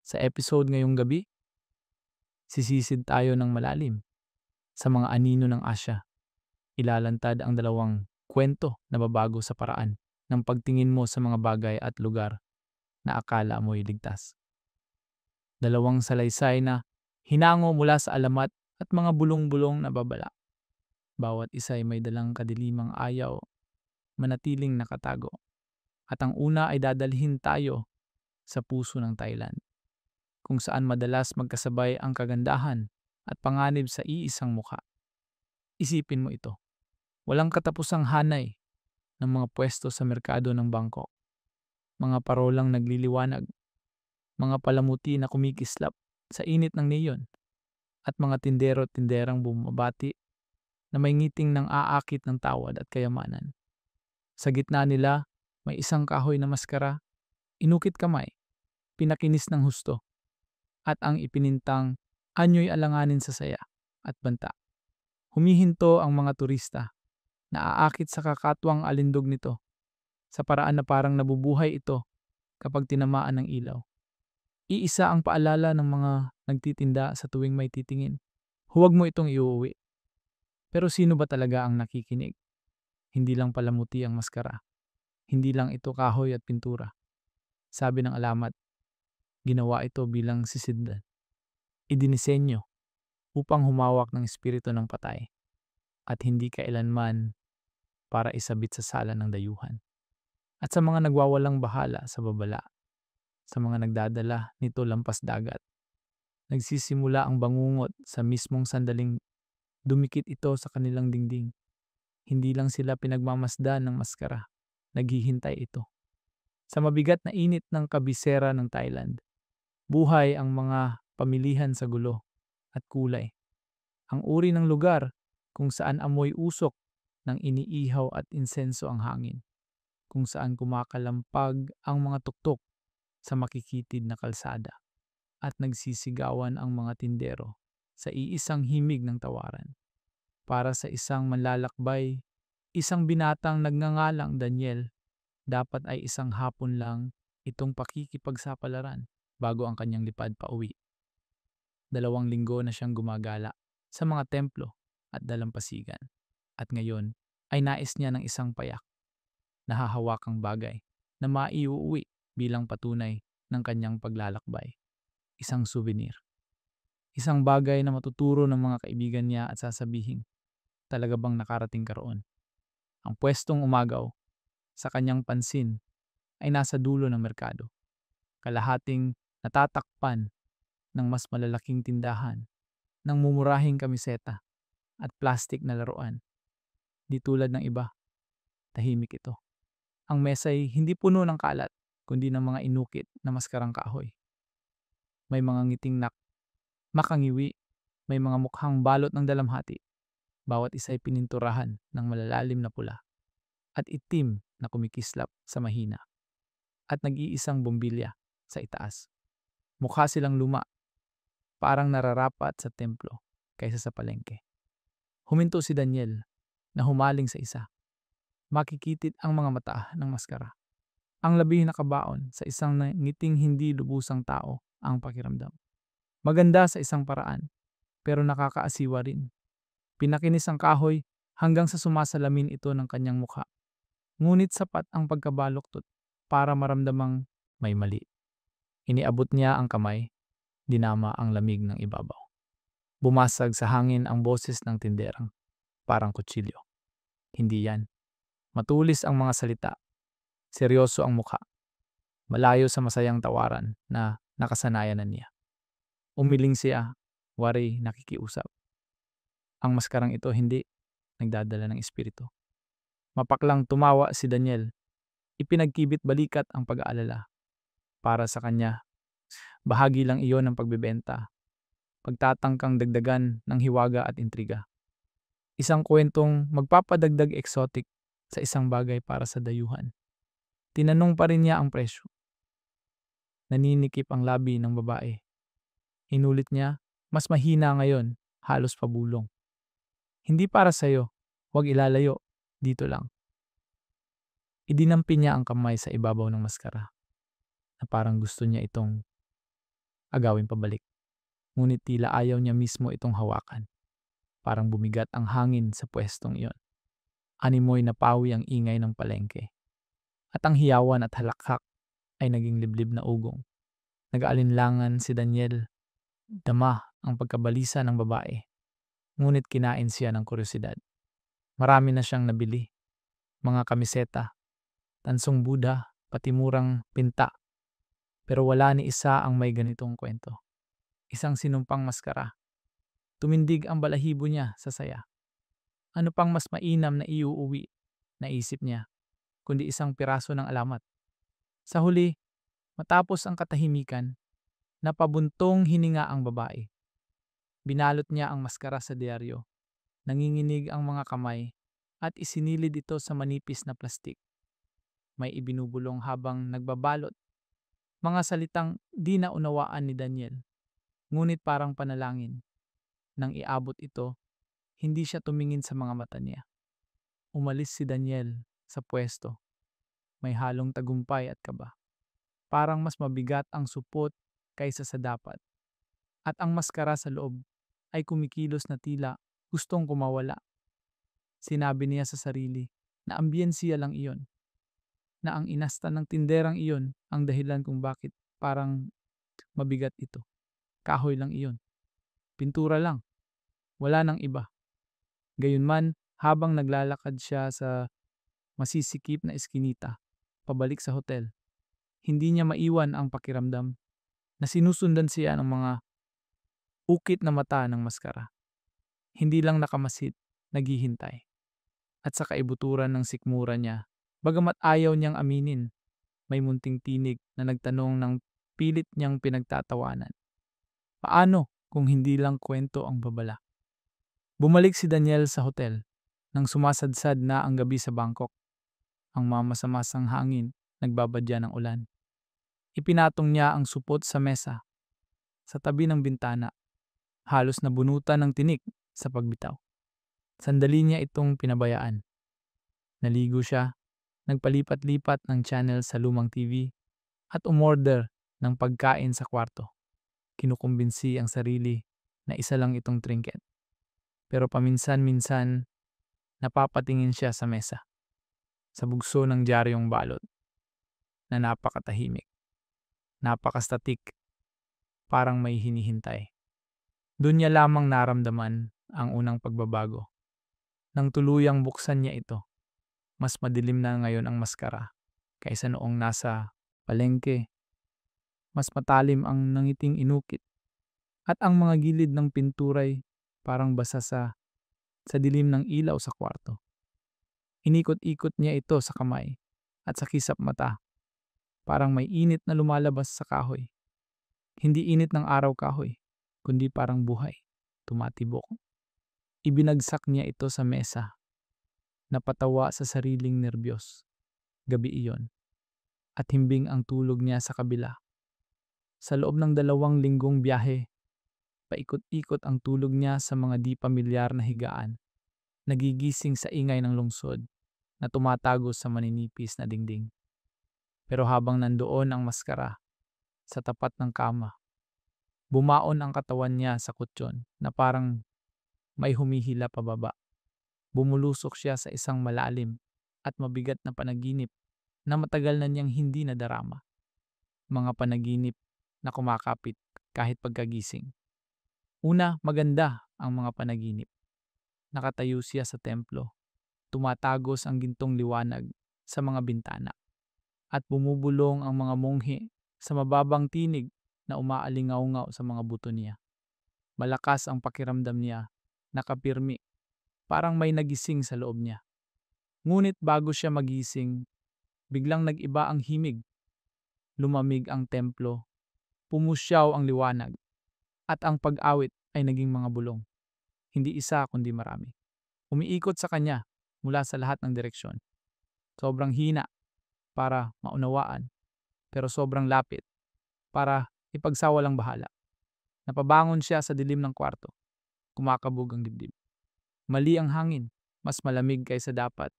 Sa episode ngayong gabi, sisisid tayo ng malalim sa mga anino ng Asya. Ilalantad ang dalawang kwento na babago sa paraan ng pagtingin mo sa mga bagay at lugar na akala mo'y ligtas. Dalawang salaysay na hinango mula sa alamat at mga bulong-bulong na babala. Bawat isa ay may dalang kadilimang ayaw manatiling nakatago. At ang una ay dadalhin tayo sa puso ng Thailand, kung saan madalas magkasabay ang kagandahan at panganib sa iisang mukha. Isipin mo ito, walang katapusang hanay ng mga pwesto sa merkado ng Bangkok, mga parolang nagliliwanag, mga palamuti na kumikislap sa init ng neon, at mga tindero at tinderang bumabati na may ngiting ng aakit ng tawad at kayamanan. Sa gitna nila, may isang kahoy na maskara, inukit kamay, pinakinis ng husto, at ang ipinintang anyo'y alanganin sa saya at banta. Humihinto ang mga turista na aakit sa kakatwang alindog nito sa paraan na parang nabubuhay ito kapag tinamaan ng ilaw. Iisa ang paalala ng mga nagtitinda sa tuwing may titingin. Huwag mo itong iuwi. Pero sino ba talaga ang nakikinig? Hindi lang palamuti ang maskara. Hindi lang ito kahoy at pintura. Sabi ng alamat, ginawa ito bilang sisidlan. Idinisenyo upang humawak ng espiritu ng patay at hindi kailanman para isabit sa sala ng dayuhan. At sa mga nagwawalang bahala sa babala, sa mga nagdadala nito lampas dagat, nagsisimula ang bangungot sa mismong sandaling dumikit ito sa kanilang dingding. Hindi lang sila pinagmamasdan ng maskara, naghihintay ito. Sa mabigat na init ng kabisera ng Thailand, buhay ang mga pamilihan sa gulo at kulay. Ang uri ng lugar kung saan amoy usok ng iniihaw at insenso ang hangin, kung saan kumakalampag ang mga tuktok sa makikitid na kalsada at nagsisigawan ang mga tindero sa iisang himig ng tawaran. Para sa isang manlalakbay, isang binatang nagngangalang Daniel, dapat ay isang hapon lang itong pakikipagsapalaran bago ang kanyang lipad pauwi. 2 linggo na siyang gumagala sa mga templo at dalampasigan. At ngayon ay nais niya ng isang payak, nahahawakang bagay na maiuwi bilang patunay ng kanyang paglalakbay. Isang souvenir. Isang bagay na matuturo ng mga kaibigan niya at sasabihin, talaga bang nakarating ka roon? Ang pwestong umagaw sa kanyang pansin ay nasa dulo ng merkado. Kalahating natatakpan ng mas malalaking tindahan ng mumurahing kamiseta at plastik na laruan. Di tulad ng iba, tahimik ito. Ang mesa ay hindi puno ng kalat, kundi ng mga inukit na maskarang kahoy. May mga ngiting makangiwi, may mga mukhang balot ng dalamhati. Bawat isa ay pininturahan ng malalalim na pula at itim na kumikislap sa mahina. At nag-iisang bombilya sa itaas. Mukha silang luma, parang nararapat sa templo kaysa sa palengke. Huminto si Daniel na humaling sa isa. Makikitid ang mga mata ng maskara. Ang labi nakabaon sa isang ngiting hindi lubusang tao ang pakiramdam. Maganda sa isang paraan, pero nakakaasiwa rin. Pinakinis ang kahoy hanggang sa sumasalamin ito ng kanyang mukha. Ngunit sapat ang pagkabaluktot para maramdamang may mali. Iniabot niya ang kamay, dinama ang lamig ng ibabaw. Bumasag sa hangin ang boses ng tinderang, parang kutsilyo. Hindi yan. Matulis ang mga salita. Seryoso ang mukha. Malayo sa masayang tawaran na nakasanayan na niya. Umiling siya, wari nakikiusap. Ang maskarang ito hindi nagdadala ng espiritu. Mapaklang tumawa si Daniel. Ipinagkibit balikat ang pag-aalala. Para sa kanya, bahagi lang iyon ng pagbebenta. Pagtatangkang dagdagan ng hiwaga at intriga. Isang kwentong magpapadagdag exotic sa isang bagay para sa dayuhan. Tinanong pa rin niya ang presyo. Naninikip ang labi ng babae. Inulit niya, mas mahina ngayon, halos pabulong. Hindi para sa'yo, huwag ilalayo, dito lang. Idinampi niya ang kamay sa ibabaw ng maskara na parang gusto niya itong agawin pabalik. Ngunit tila ayaw niya mismo itong hawakan. Parang bumigat ang hangin sa pwestong iyon. Animoy napawi ang ingay ng palengke. At ang hiyawan at halakhak ay naging liblib na ugong. Nag-aalinlangan si Daniel. Dama ang pagkabalisa ng babae. Ngunit kinain siya ng kuryosidad. Marami na siyang nabili. Mga kamiseta, tansong Buddha, pati murang pinta. Pero wala ni isa ang may ganitong kwento. Isang sinumpang maskara. Tumindig ang balahibo niya sa saya. Ano pang mas mainam na iuuwi, naisip niya, kundi isang piraso ng alamat. Sa huli, matapos ang katahimikan, napabuntong hininga ang babae. Binalot niya ang maskara sa diaryo. Nanginginig ang mga kamay at isinilid ito sa manipis na plastik. May ibinubulong habang nagbabalot. Mga salitang di naunawaan ni Daniel. Ngunit parang panalangin. Nang iabot ito, hindi siya tumingin sa mga mata niya. Umalis si Daniel sa pwesto. May halong tagumpay at kaba. Parang mas mabigat ang supot kaysa sa dapat. At ang maskara sa loob ay kumikilos na tila gustong kumawala. Sinabi niya sa sarili na ambiyensiya lang iyon. Na ang inasta ng tinderang iyon ang dahilan kung bakit parang mabigat ito. Kahoy lang iyon. Pintura lang. Wala nang iba. Gayunman, habang naglalakad siya sa masisikip na eskinita, pabalik sa hotel, hindi niya maiwan ang pakiramdam na sinusundan siya ng mga ukit na mata ng maskara. Hindi lang nakamasid, naghihintay. At sa kaibuturan ng sikmura niya, bagamat ayaw niyang aminin, may munting tinig na nagtanong ng pilit niyang pinagtatawanan. Paano kung hindi lang kwento ang babala? Bumalik si Daniel sa hotel nang sumasadsad na ang gabi sa Bangkok. Ang mamasamasang hangin nagbabadya ng ulan. Ipinatong niya ang supot sa mesa, sa tabi ng bintana, halos nabunutan ng tinik sa pagbitaw. Sandali niya itong pinabayaan. Naligo siya, nagpalipat-lipat ng channel sa lumang TV at umorder ng pagkain sa kwarto. Kinukumbinsi ang sarili na isa lang itong trinket. Pero paminsan-minsan, napapatingin siya sa mesa, sa bugso ng diaryong balot, na napakatahimik, napakastatik, parang may hinihintay. Doon niya lamang naramdaman ang unang pagbabago. Nang tuluyang buksan niya ito, mas madilim na ngayon ang maskara kaysa noong nasa palengke. Mas matalim ang nangiting inukit at ang mga gilid ng pinturay parang basa sa dilim ng ilaw sa kwarto. Inikot-ikot niya ito sa kamay at sa kisap mata. Parang may init na lumalabas sa kahoy. Hindi init ng araw kahoy, kundi parang buhay, tumatibok. Ibinagsak niya ito sa mesa. Napatawa sa sariling nerbiyos. Gabi iyon. At himbing ang tulog niya sa kabila. Sa loob ng 2 linggong biyahe, paikot-ikot ang tulog niya sa mga di pamilyar na higaan. Nagigising sa ingay ng lungsod na tumatago sa maninipis na dingding. Pero habang nandoon ang maskara sa tapat ng kama, bumaon ang katawan niya sa kutsyon na parang may humihila pababa. Bumulusok siya sa isang malalim at mabigat na panaginip na matagal na niyang hindi nadarama. Mga panaginip na kumakapit kahit pagkagising. Una, maganda ang mga panaginip. Nakatayo siya sa templo. Tumatagos ang gintong liwanag sa mga bintana. At bumubulong ang mga monghe sa mababang tinig na umaalingaw-ngaw sa mga buto niya. Malakas ang pakiramdam niya, nakapirmi, parang may nagising sa loob niya. Ngunit bago siya magising, biglang nag-iba ang himig. Lumamig ang templo, pumusyaw ang liwanag, at ang pag-awit ay naging mga bulong. Hindi isa kundi marami. Umiikot sa kanya mula sa lahat ng direksyon. Sobrang hina para maunawaan, pero sobrang lapit para ipagsawalang bahala. Napabangon siya sa dilim ng kwarto. Kumakabog ang dibdib. Mali ang hangin, mas malamig kaysa dapat.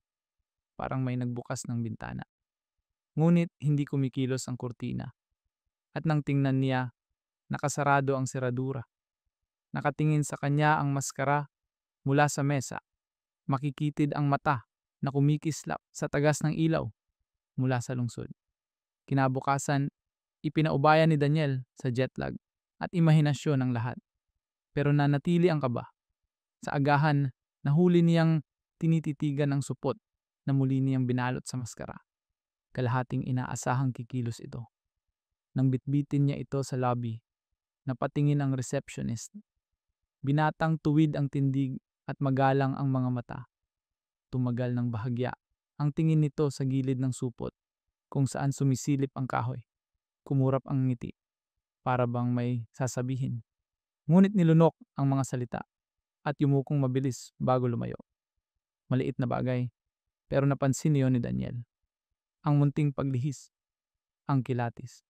Parang may nagbukas ng bintana. Ngunit hindi kumikilos ang kurtina. At nang tingnan niya, nakasarado ang seradura. Nakatingin sa kanya ang maskara mula sa mesa. Makikitid ang mata na kumikislap sa tagas ng ilaw mula sa lungsod. Kinabukasan, ipinaubayan ni Daniel sa jetlag at imahinasyon ng lahat. Pero nanatili ang kaba. Sa agahan, nahuli niyang tinititigan ng supot na muli niyang binalot sa maskara. Kalahating inaasahang kikilos ito. Nang bitbitin niya ito sa lobby, napatingin ang receptionist. Binatang tuwid ang tindig at magalang ang mga mata. Tumagal ng bahagya ang tingin nito sa gilid ng supot kung saan sumisilip ang kahoy. Kumurap ang ngiti para bang may sasabihin. Ngunit nilunok ang mga salita at yumukong mabilis bago lumayo. Maliit na bagay, pero napansin niyon ni Daniel. Ang munting paglihis, ang kilatis.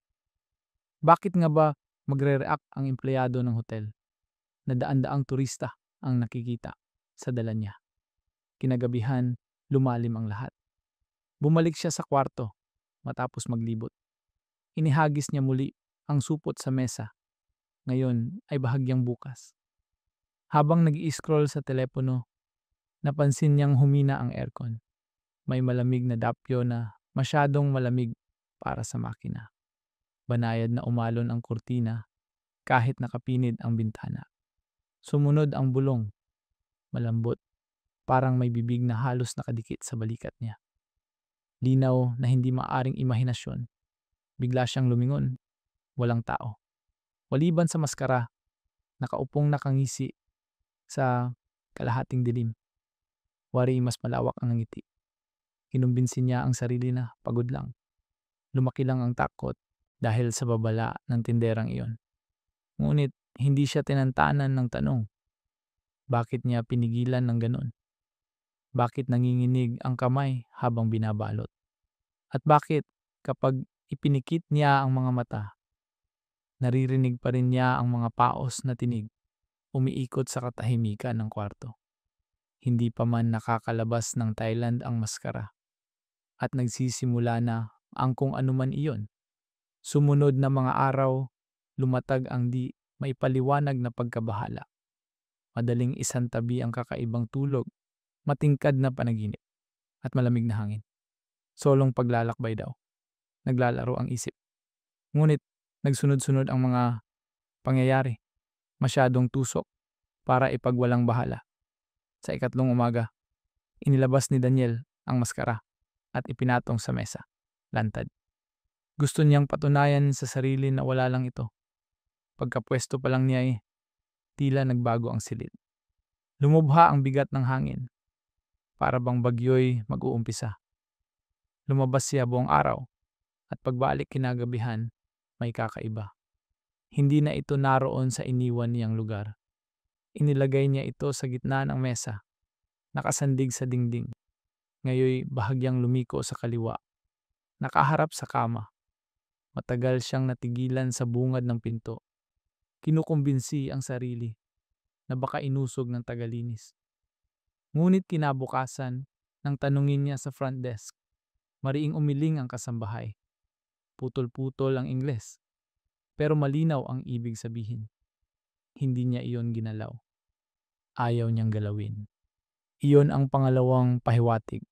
Bakit nga ba magre-react ang empleyado ng hotel na daan-daang turista ang nakikita sa dala niya? Kinagabihan, lumalim ang lahat. Bumalik siya sa kwarto matapos maglibot. Inihagis niya muli ang supot sa mesa. Ngayon ay bahagyang bukas. Habang nag-i-scroll sa telepono, napansin niyang humina ang aircon. May malamig na dapyo na masyadong malamig para sa makina. Banayad na umalon ang kurtina kahit nakapinid ang bintana. Sumunod ang bulong, malambot, parang may bibig na halos nakadikit sa balikat niya. Linaw na hindi maaring imahinasyon. Bigla siyang lumingon, walang tao. Waliban sa maskara, nakaupong nakangisi sa kalahating dilim. Wari mas malawak ang ngiti. Kinumbinsin niya ang sarili na pagod lang. Lumaki lang ang takot dahil sa babala ng tinderang iyon. Ngunit hindi siya tinantanan ng tanong. Bakit niya pinigilan ng ganon? Bakit nanginginig ang kamay habang binabalot? At bakit kapag ipinikit niya ang mga mata, naririnig pa rin niya ang mga paos na tinig umiikot sa katahimikan ng kwarto? Hindi pa man nakakalabas ng Thailand ang maskara at nagsisimula na ang kung anuman iyon. Sumunod na mga araw, lumatag ang di maipaliwanag na pagkabahala. Madaling isantabi ang kakaibang tulog, matingkad na panaginip, at malamig na hangin. Solong paglalakbay daw. Naglalaro ang isip. Ngunit nagsunod-sunod ang mga pangyayari. Masyadong tusok para ipagwalang bahala. Sa ikatlong umaga, inilabas ni Daniel ang maskara at ipinatong sa mesa. Lantad. Gusto niyang patunayan sa sarili na wala lang ito. Pagkapwesto pa lang niya tila nagbago ang silid. Lumubha ang bigat ng hangin. Para bang bagyo'y mag-uumpisa. Lumabas siya buong araw at pagbalik kinagabihan, may kakaiba. Hindi na ito naroon sa iniwan niyang lugar. Inilagay niya ito sa gitna ng mesa, nakasandig sa dingding. Ngayoy bahagyang lumiko sa kaliwa, nakaharap sa kama. Matagal siyang natigilan sa bungad ng pinto. Kinukumbinsi ang sarili na baka inusog ng tagalinis. Ngunit kinabukasan, nang tanungin niya sa front desk, mariing umiling ang kasambahay. Putol-putol ang Ingles, pero malinaw ang ibig sabihin. Hindi niya iyon ginalaw. Ayaw niyang galawin. Iyon ang pangalawang pahiwatig.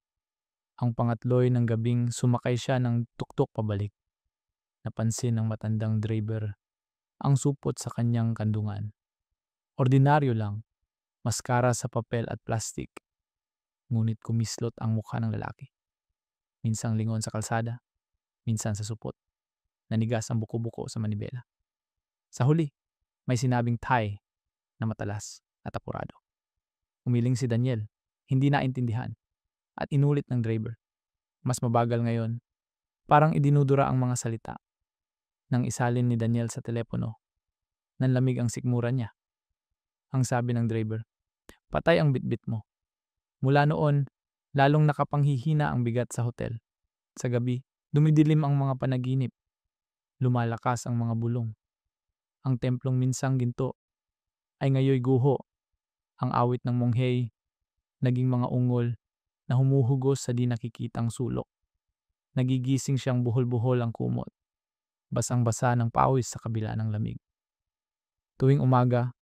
Ang pangatloy ng gabing sumakay siya ng tuktok pabalik. Napansin ng matandang driver ang supot sa kanyang kandungan. Ordinaryo lang, maskara sa papel at plastik. Ngunit kumislot ang mukha ng lalaki. Minsang lingon sa kalsada, minsan sa supot. Nanigas ang buko-buko sa manibela. Sa huli, may sinabing Thai na matalas at apurado. Umiling si Daniel, hindi naintindihan, at inulit ng driver. Mas mabagal ngayon, parang idinudura ang mga salita. Nang isalin ni Daniel sa telepono, nanlamig ang sikmura niya. Ang sabi ng driver, patay ang bitbit mo. Mula noon, lalong nakapanghihina ang bigat sa hotel. Sa gabi, dumidilim ang mga panaginip. Lumalakas ang mga bulong. Ang templong minsang ginto ay ngayoy guho. Ang awit ng monghey, naging mga ungol na humuhugos sa di nakikitang sulok. Nagigising siyang buhol-buhol ang kumot. Basang-basa ng pawis sa kabila ng lamig. Tuwing umaga,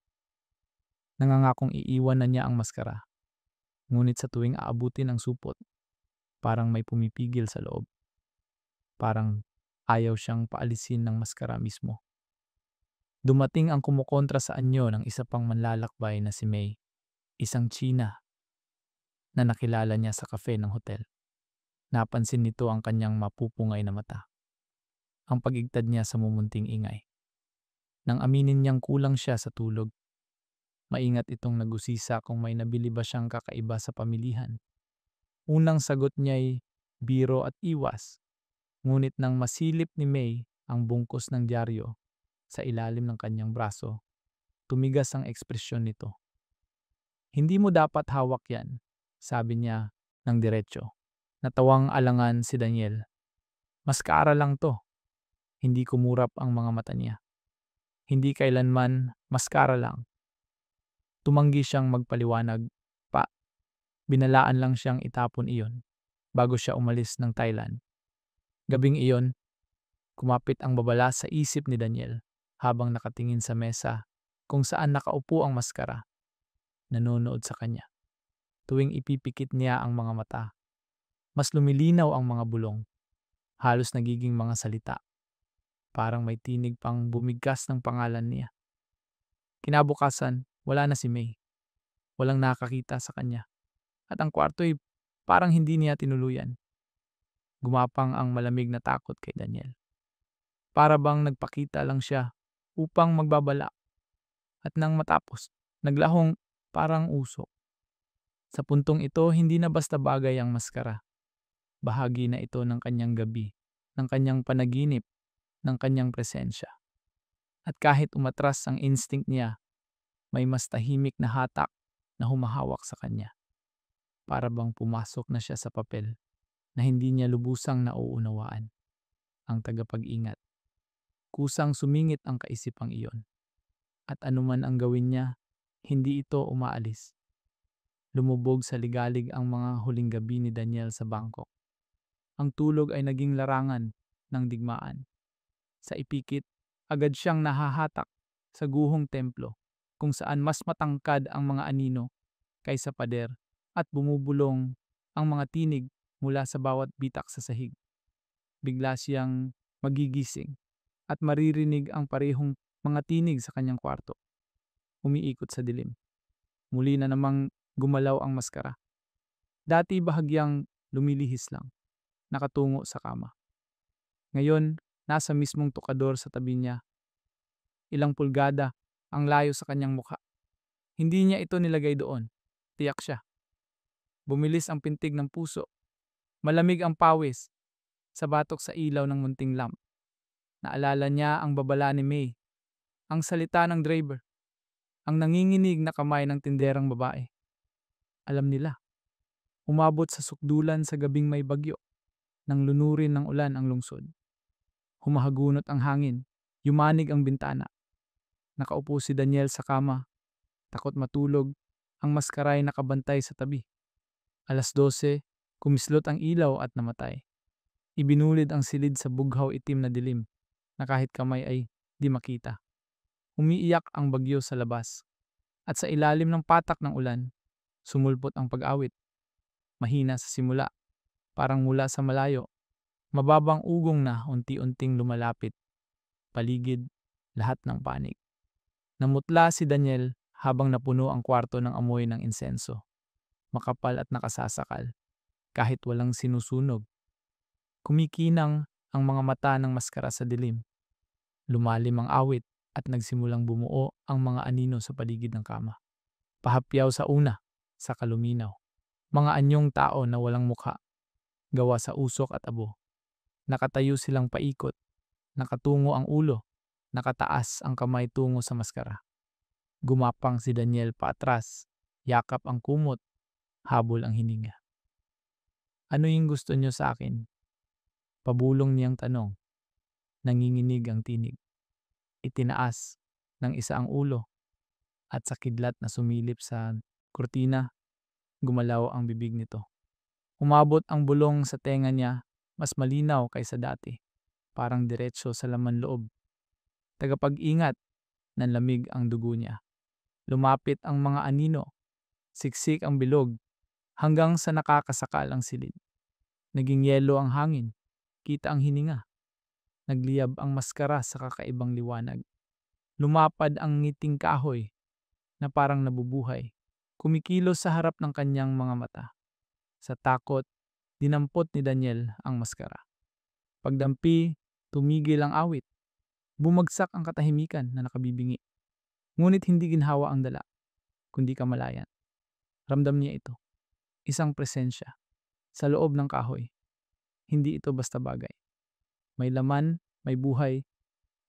nangangakong iiwan na niya ang maskara. Ngunit sa tuwing aabutin ang supot, parang may pumipigil sa loob. Parang ayaw siyang paalisin ng maskara mismo. Dumating ang kumukontra sa anyo ng isa pang manlalakbay na si May, isang Tsina na nakilala niya sa kafe ng hotel. Napansin nito ang kanyang mapupungay na mata, ang pag-igtad niya sa mumunting ingay. Nang aminin niyang kulang siya sa tulog, maingat itong nagusisa kung may nabili ba siyang kakaiba sa pamilihan. Unang sagot niya'y biro at iwas, ngunit nang masilip ni May ang bungkus ng dyaryo sa ilalim ng kanyang braso, tumigas ang ekspresyon nito. Hindi mo dapat hawak yan, sabi niya ng diretso. Natawang alangan si Daniel. Maskara lang to. Hindi kumurap ang mga mata niya. Hindi kailanman maskara lang. Tumanggi siyang magpaliwanag pa. Binalaan lang siyang itapon iyon bago siya umalis ng Thailand. Gabing iyon, kumapit ang babala sa isip ni Daniel habang nakatingin sa mesa kung saan nakaupo ang maskara. Nanonood sa kanya. Tuwing ipipikit niya ang mga mata, mas lumilinaw ang mga bulong. Halos nagiging mga salita. Parang may tinig pang bumigkas ng pangalan niya. Kinabukasan, wala na si May. Walang nakakita sa kanya. At ang kwarto'y parang hindi niya tinuluyan. Gumapang ang malamig na takot kay Daniel. Para bang nagpakita lang siya upang magbabala. At nang matapos, naglahong parang usok. Sa puntong ito, hindi na basta bagay ang maskara. Bahagi na ito ng kanyang gabi, ng kanyang panaginip, ng kanyang presensya. At kahit umatras ang instinct niya, may mas tahimik na hatak na humahawak sa kanya. Para bang pumasok na siya sa papel na hindi niya lubusang nauunawaan. Ang tagapag-ingat. Kusang sumingit ang kaisipang iyon. At anuman ang gawin niya, hindi ito umaalis. Lumubog sa ligalig ang mga huling gabi ni Daniel sa Bangkok. Ang tulog ay naging larangan ng digmaan. Sa ipikit, agad siyang nahahatak sa guhong templo kung saan mas matangkad ang mga anino kaysa pader at bumubulong ang mga tinig mula sa bawat bitak sa sahig. Bigla siyang magigising at maririnig ang parehong mga tinig sa kanyang kwarto. Umiikot sa dilim. Muli na namang gumalaw ang maskara. Dati bahagyang lumilihis lang, nakatungo sa kama. Ngayon, nasa mismong tukador sa tabi niya. Ilang pulgada ang layo sa kanyang mukha. Hindi niya ito nilagay doon. Tiyak siya. Bumilis ang pintig ng puso. Malamig ang pawis sa batok sa ilaw ng munting lamp. Naalala niya ang babala ni May, ang salita ng driver, ang nanginginig na kamay ng tinderang babae. Alam nila. Umabot sa sukdulan sa gabing may bagyo, nang lunurin ng ulan ang lungsod. Humahagunot ang hangin, yumanig ang bintana. Nakaupo si Daniel sa kama, takot matulog, ang maskaray nakabantay sa tabi. 12:00, kumislot ang ilaw at namatay. Ibinulid ang silid sa bughaw itim na dilim, na kahit kamay ay di makita. Umiiyak ang bagyo sa labas, at sa ilalim ng patak ng ulan, sumulpot ang pag-awit. Mahina sa simula, parang mula sa malayo. Mababang ugong na unti-unting lumalapit. Paligid, lahat ng panig. Namutla si Daniel habang napuno ang kwarto ng amoy ng insenso. Makapal at nakasasakal, kahit walang sinusunog. Kumikinang ang mga mata ng maskara sa dilim. Lumalim ang awit at nagsimulang bumuo ang mga anino sa paligid ng kama. Pahapyaw sa una, sa kaluminaw. Mga anyong tao na walang mukha, gawa sa usok at abo. Nakatayo silang paikot, nakatungo ang ulo, nakataas ang kamay tungo sa maskara. Gumapang si Daniel paatras, yakap ang kumot, habol ang hininga. Ano yung gusto niyo sa akin? Pabulong niyang tanong. Nanginginig ang tinig. Itinaas ng isa ang ulo at sa kidlat na sumilip sa kurtina, gumalaw ang bibig nito. Umabot ang bulong sa tenga niya, mas malinaw kaysa dati, parang diretso sa laman loob. Tagapag-ingat, Nanlamig ang dugo niya. Lumapit ang mga anino. Siksik ang bilog hanggang sa nakakasakal ang silid. Naging yelo ang hangin. Kita ang hininga. Nagliyab ang maskara sa kakaibang liwanag. Lumapad ang ngiting kahoy na parang nabubuhay. Kumikilos sa harap ng kanyang mga mata. Sa takot, dinampot ni Daniel ang maskara. Pagdampi, tumigil ang awit. Bumagsak ang katahimikan na nakabibingi. Ngunit hindi ginhawa ang dala, kundi kamalayan. Ramdam niya ito. Isang presensya. Sa loob ng kahoy. Hindi ito basta bagay. May laman, may buhay,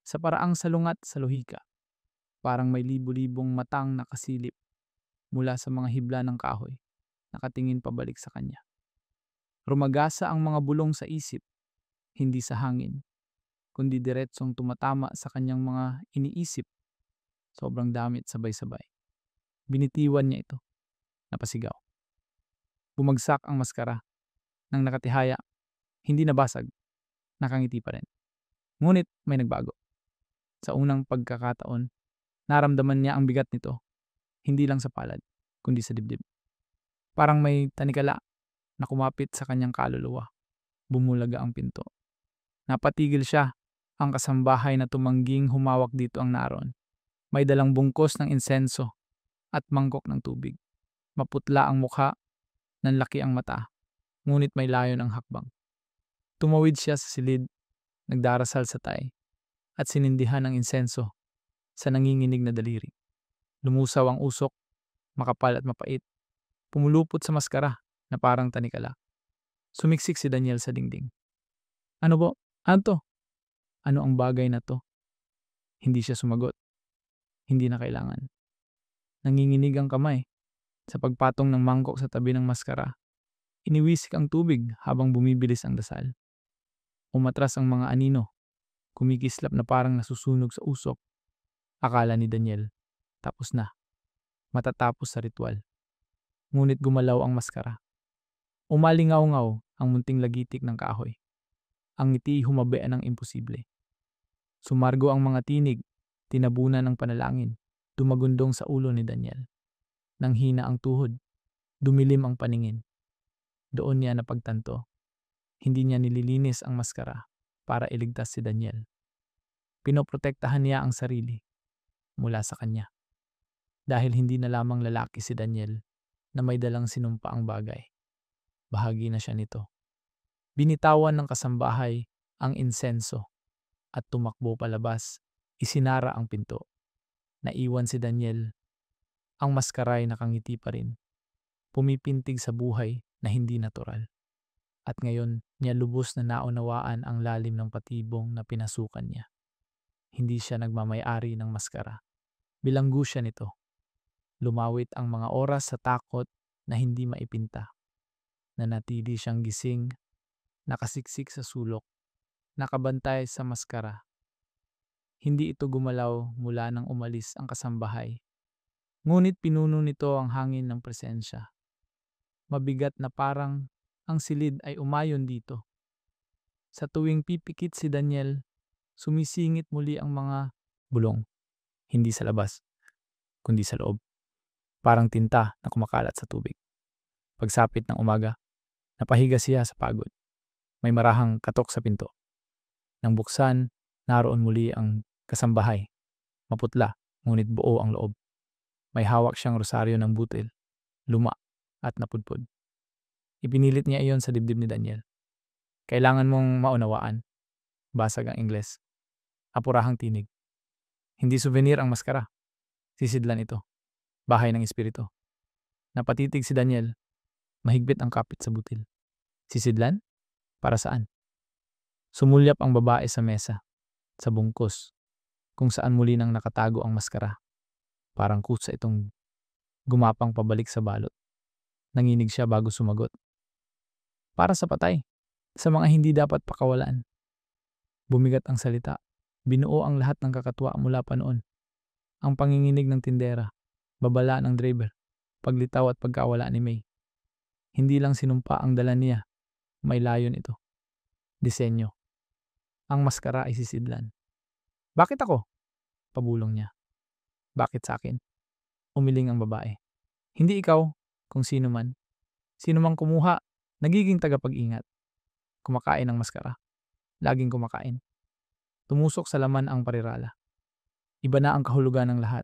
sa paraang salungat sa lohika. Parang may libu-libong matang nakasilip mula sa mga hibla ng kahoy, nakatingin pabalik sa kanya. Rumagasa ang mga bulong sa isip, hindi sa hangin, kundi diretsong tumatama sa kanyang mga iniisip. Sobrang damit sabay-sabay. Binitiwan niya ito. Napasigaw. Bumagsak ang maskara. Nang nakatihaya, hindi nabasag. Nakangiti pa rin. Ngunit may nagbago. Sa unang pagkakataon, naramdaman niya ang bigat nito. Hindi lang sa palad, kundi sa dibdib. Parang may tanikala na kumapit sa kanyang kaluluwa. Bumulaga ang pinto. Napatigil siya. Ang kasambahay na tumangging humawak dito ang naroon. May dalang bungkos ng insenso at mangkok ng tubig. Maputla ang mukha, nanlaki ang mata, ngunit may layon ang hakbang. Tumawid siya sa silid, nagdarasal sa tay, at sinindihan ang insenso sa nanginginig na daliri. Lumusaw ang usok, makapal at mapait, pumulupot sa maskara na parang tanikala. Sumiksik si Daniel sa dingding. Ano po? Ano to? Ano ang bagay na to? Hindi siya sumagot. Hindi na kailangan. Nanginginig ang kamay. Sa pagpatong ng mangkok sa tabi ng maskara, iniwisik ang tubig habang bumibilis ang dasal. Umatras ang mga anino, kumikislap na parang nasusunog sa usok. Akala ni Daniel, tapos na. Matatapos sa ritual. Ngunit gumalaw ang maskara. Umalingaw-ngaw ang munting lagitik ng kahoy. Ang ngiti humabean ng imposible. Sumargo ang mga tinig, tinabunan ng panalangin, dumagundong sa ulo ni Daniel. Nang hina ang tuhod, dumilim ang paningin. Doon niya napagtanto. Hindi niya nililinis ang maskara para iligtas si Daniel. Pinoprotektahan niya ang sarili mula sa kanya. Dahil hindi na lamang lalaki si Daniel na may dalang sinumpaang bagay. Bahagi na siya nito. Binitawan ng kasambahay ang insenso at tumakbo palabas. Isinara ang pinto. Naiwan si Daniel. Ang maskaray nakangiti pa rin. Pumipintig sa buhay na hindi natural. At ngayon, niya lubos na naunawaan ang lalim ng patibong na pinasukan niya. Hindi siya nagmamay-ari ng maskara. Bilanggo siya nito. Lumawit ang mga oras sa takot na hindi maipinta. Nanatili siyang gising, nakasiksik sa sulok, nakabantay sa maskara. Hindi ito gumalaw mula nang umalis ang kasambahay. Ngunit pinuno nito ang hangin ng presensya. Mabigat na parang ang silid ay umayon dito. Sa tuwing pipikit si Daniel, sumisingit muli ang mga bulong. Hindi sa labas, kundi sa loob. Parang tinta na kumakalat sa tubig. Pagsapit ng umaga, napahiga siya sa pagod. May marahang katok sa pinto. Nang buksan, naroon muli ang kasambahay. Maputla, ngunit buo ang loob. May hawak siyang rosaryo ng butil, luma at napudpod. Ipinilit niya iyon sa dibdib ni Daniel. Kailangan mong maunawaan. Basag ang Ingles. Apurahang tinig. Hindi souvenir ang maskara. Sisidlan ito. Bahay ng espiritu. Napatitig si Daniel. Mahigpit ang kapit sa butil. Sisidlan? Para saan? Sumulyap ang babae sa mesa. Sa bungkos. Kung saan muli nang nakatago ang maskara. Parang kusa itong gumapang pabalik sa balot. Nanginig siya bago sumagot. Para sa patay. Sa mga hindi dapat pakawalaan. Bumigat ang salita. Binuo ang lahat ng kakatwa mula pa noon. Ang panginginig ng tindera. Babala ng driver. Paglitaw at pagkawala ni May. Hindi lang sinumpa ang dala niya. May layon ito. Disenyo. Ang maskara ay sisidlan. Bakit ako? Pabulong niya. Bakit sa akin? Umiling ang babae. Hindi ikaw, kung sino man. Sino mang kumuha, nagiging tagapag-ingat. Kumakain ng maskara. Laging kumakain. Tumusok sa laman ang parirala. Iba na ang kahulugan ng lahat.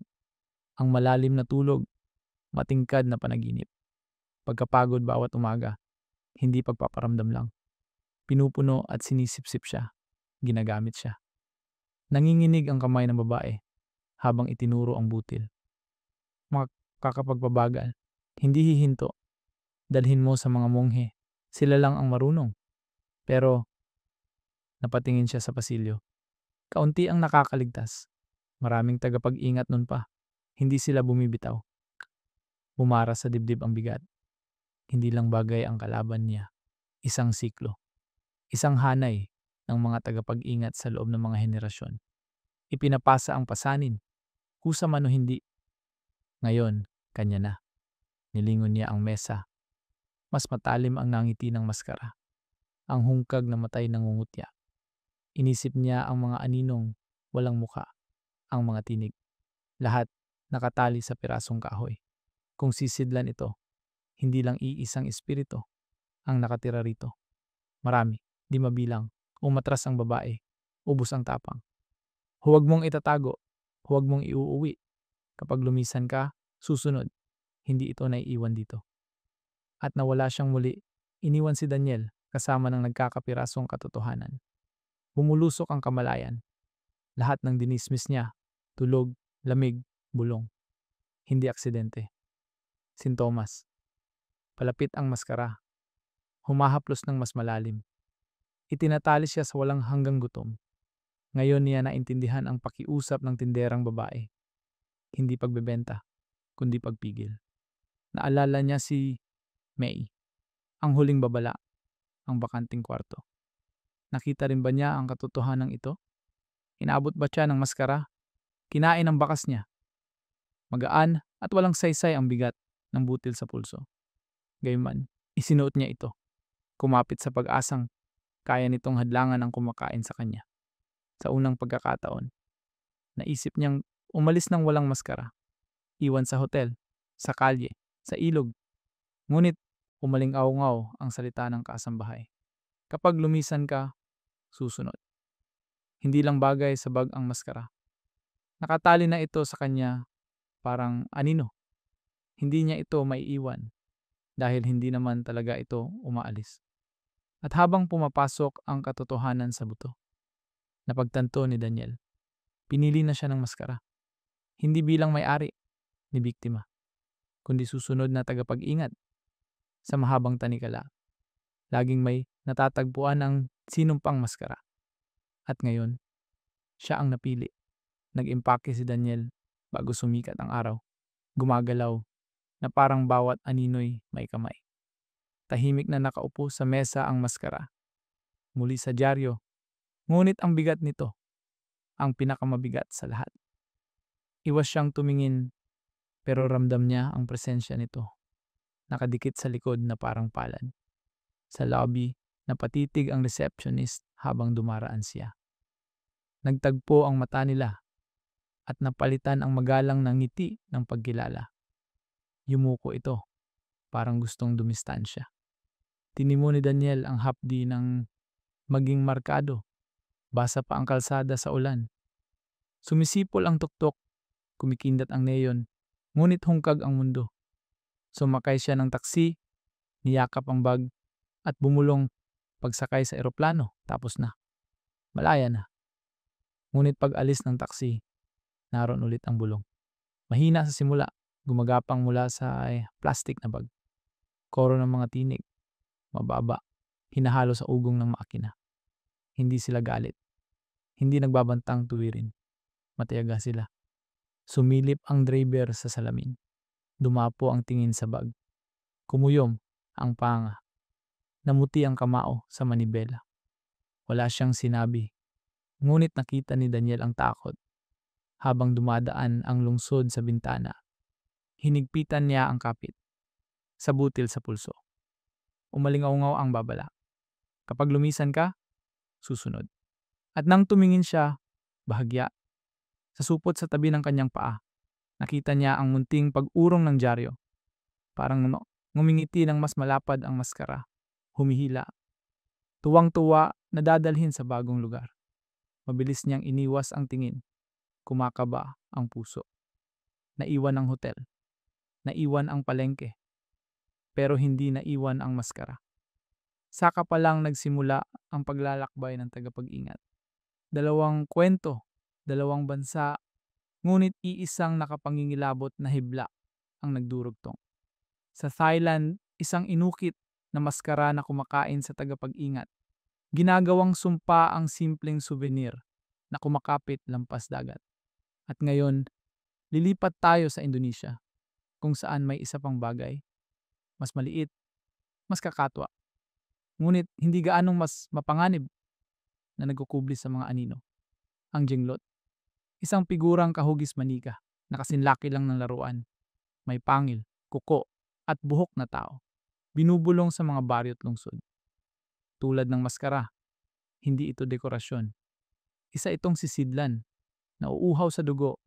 Ang malalim na tulog, matingkad na panaginip. Pagkapagod bawat umaga, hindi pagpaparamdam lang. Pinupuno at sinisipsip siya. Ginagamit siya. Nanginginig ang kamay ng babae habang itinuro ang butil. Makakapagpabagal, hindi hihinto. Dalhin mo sa mga monghe. Sila lang ang marunong. Pero napatingin siya sa pasilyo. Kaunti ang nakakaligtas. Maraming tagapag-ingat nun pa. Hindi sila bumibitaw. Bumara sa dibdib ang bigat. Hindi lang bagay ang kalaban niya. Isang siklo. Isang hanay ng mga tagapag-ingat sa loob ng mga henerasyon. Ipinapasa ang pasanin. Kusa man o hindi. Ngayon, kanya na. Nilingon niya ang mesa. Mas matalim ang nangiti ng maskara. Ang hungkag na matay nangungutya. Inisip niya ang mga aninong walang muka. Ang mga tinig. Lahat nakatali sa pirasong kahoy. Kung sisidlan ito, hindi lang iisang espiritu ang nakatira rito. Marami, di mabilang. Umatras ang babae. Ubos ang tapang. Huwag mong itatago. Huwag mong iuuwi. Kapag lumisan ka, susunod. Hindi ito naiiwan dito. At nawala siyang muli. Iniwan si Daniel kasama ng nagkakapirasong katotohanan. Bumulusok ang kamalayan. Lahat ng dinismiss niya. Tulog, lamig, bulong. Hindi aksidente. Sintomas. Palapit ang maskara. Humahaplos ng mas malalim. Itinatali siya sa walang hanggang gutom. Ngayon niya naintindihan ang pakiusap ng tinderang babae. Hindi pagbebenta, kundi pagpigil. Naalala niya si May, ang huling babala, ang bakanting kwarto. Nakita rin ba niya ang katotohanan ito? Inabot ba siya ng maskara? Kinain ang bakas niya. Magaan at walang saysay ang bigat ng butil sa pulso. Gayunman, isinuot niya ito. Kumapit sa pag-asang kaya nitong hadlangan ang kumakain sa kanya. Sa unang pagkakataon, naisip niyang umalis ng walang maskara. Iwan sa hotel, sa kalye, sa ilog. Ngunit umaling-aw-ngaw ang salita ng kasambahay. Kapag lumisan ka, susunod. Hindi lang bagay sa bag ang maskara. Nakatali na ito sa kanya parang anino. Hindi niya ito maiiwan dahil hindi naman talaga ito umaalis. At habang pumapasok ang katotohanan sa buto, napagtanto ni Daniel, pinili na siya ng maskara. Hindi bilang may-ari ni biktima, kundi susunod na tagapag-ingat. Sa mahabang tanikala, laging may natatagpuan ang sinumpang maskara. At ngayon, siya ang napili. Nag-impake si Daniel bago sumikat ang araw. Gumagalaw na parang bawat aninoy may kamay. Tahimik na nakaupo sa mesa ang maskara. Muli sa dyaryo, ngunit ang bigat nito, ang pinakamabigat sa lahat. Iwas siyang tumingin, pero ramdam niya ang presensya nito. Nakadikit sa likod na parang palad. Sa lobby, napatitig ang receptionist habang dumaraan siya. Nagtagpo ang mata nila at napalitan ang magalang na ngiti ng pagkilala. Yumuko ito, parang gustong dumistansya. Tinimo ni Daniel ang hapdi ng maging markado. Basa pa ang kalsada sa ulan. Sumisipol ang tuktok, kumikindat ang neon, ngunit hungkag ang mundo. Sumakay siya ng taksi, niyakap ang bag, at bumulong pagsakay sa eroplano, tapos na. Malaya na. Ngunit pag alis ng taksi, naroon ulit ang bulong. Mahina sa simula, gumagapang mula sa plastic na bag. Koro ng mga tinig, mababa, hinahalo sa ugong ng makina. Hindi sila galit. Hindi nagbabantang tuwirin. Matiyaga sila. Sumilip ang driver sa salamin. Dumapo ang tingin sa bag. Kumuyom ang panga. Namuti ang kamao sa manibela. Wala siyang sinabi. Ngunit nakita ni Daniel ang takot. Habang dumadaan ang lungsod sa bintana, hinigpitan niya ang kapit. Sa butil sa pulso. Umalingaw-ngaw ang babala. Kapag lumisan ka, susunod. At nang tumingin siya, bahagya, sa supot sa tabi ng kanyang paa, Nakita niya ang munting pag-urong ng dyaryo. Parang ngumingiti ng mas malapad ang maskara. Humihila. Tuwang-tuwa na dadalhin sa bagong lugar. Mabilis niyang iniwas ang tingin. Kumakaba ang puso. Naiwan ang hotel. Naiwan ang palengke. Pero hindi naiwan ang maskara. Saka pa lang nagsimula ang paglalakbay ng tagapag-ingat. 2 kwento, 2 bansa, ngunit iisang nakapangingilabot na hibla ang nagdurugtong. Sa Thailand, isang inukit na maskara na kumakain sa tagapag-ingat. Ginagawang sumpa ang simpleng souvenir na kumakapit lampas dagat. At ngayon, lilipat tayo sa Indonesia, kung saan may isa pang bagay, mas maliit, mas kakatwa, ngunit hindi gaanong mas mapanganib na nagkukubli sa mga anino. Ang jenglot, isang figurang kahugis manika na kasinlaki lang ng laruan. May pangil, kuko, at buhok na tao. Binubulong sa mga baryo at lungsod. Tulad ng maskara, hindi ito dekorasyon. Isa itong sisidlan na uuhaw sa dugo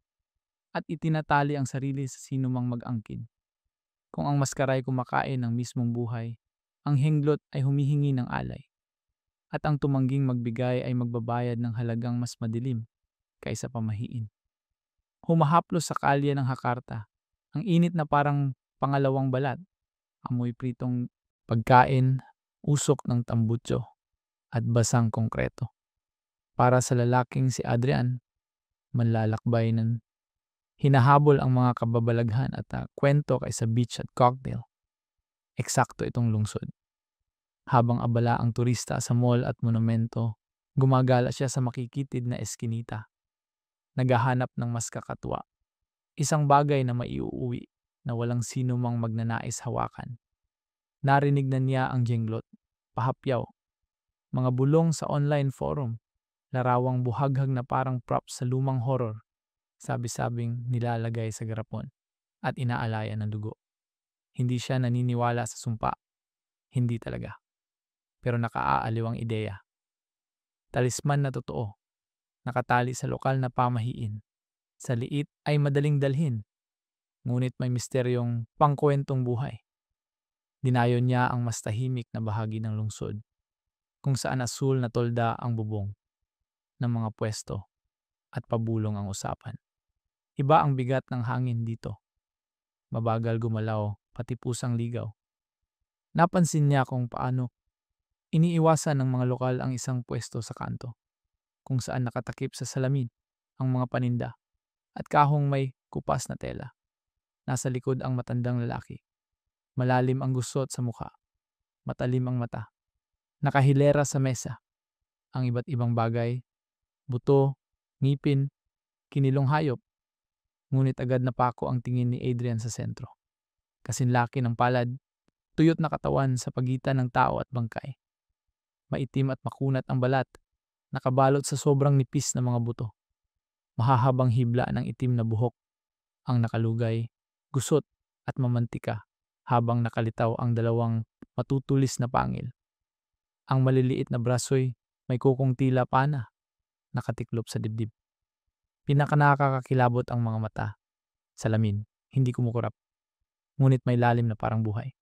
at itinatali ang sarili sa sinumang mag-angkin. Kung ang maskara ay kumakain ng mismong buhay, ang henglot ay humihingi ng alay. At ang tumangging magbigay ay magbabayad ng halagang mas madilim kaysa pamahiin. Humahaplos sa kalye ng Jakarta, ang init na parang pangalawang balat, amoy pritong pagkain, usok ng tambutso, at basang konkreto. Para sa lalaking si Adrian, manlalakbay ng hinahabol ang mga kababalaghan at kwento kaysa beach at cocktail. Eksakto itong lungsod. Habang abala ang turista sa mall at monumento, gumagala siya sa makikitid na eskinita. Naghahanap ng mas kakatwa. Isang bagay na maiuuwi na walang sino mang magnanais hawakan. Narinig na niya ang jenglot, pahapyaw, mga bulong sa online forum, larawang buhaghag na parang props sa lumang horror, sabi-sabing nilalagay sa garapon at inaalaya ng dugo. Hindi siya naniniwala sa sumpa. Hindi talaga. Pero nakaaaliw ang ideya. Talisman na totoo, nakatali sa lokal na pamahiin. Sa liit ay madaling dalhin, ngunit may misteryong pangkwentong buhay. Dinayon niya ang mas tahimik na bahagi ng lungsod, kung saan asul na tolda ang bubong ng mga pwesto at pabulong ang usapan. Iba ang bigat ng hangin dito. Mabagal gumalaw, pati pusang ligaw. Napansin niya kung paano iniiwasan ng mga lokal ang isang pwesto sa kanto, kung saan nakatakip sa salamin ang mga paninda at kahong may kupas na tela. Nasa likod ang matandang lalaki. Malalim ang gusot sa mukha. Matalim ang mata. Nakahilera sa mesa ang iba't ibang bagay, buto, ngipin, kinilong hayop. Ngunit agad napako ang tingin ni Adrian sa sentro. Kasinlaki ng palad, tuyot na katawan sa pagitan ng tao at bangkay. Maitim at makunat ang balat, nakabalot sa sobrang nipis na mga buto. Mahahabang hibla ng itim na buhok ang nakalugay, gusot at mamantika habang nakalitaw ang 2 matutulis na pangil. Ang maliliit na brasoy may kukong tila pana, nakatiklop sa dibdib. Pinakanakakakilabot ang mga mata. Salamin, hindi kumukurap. Ngunit may lalim na parang buhay.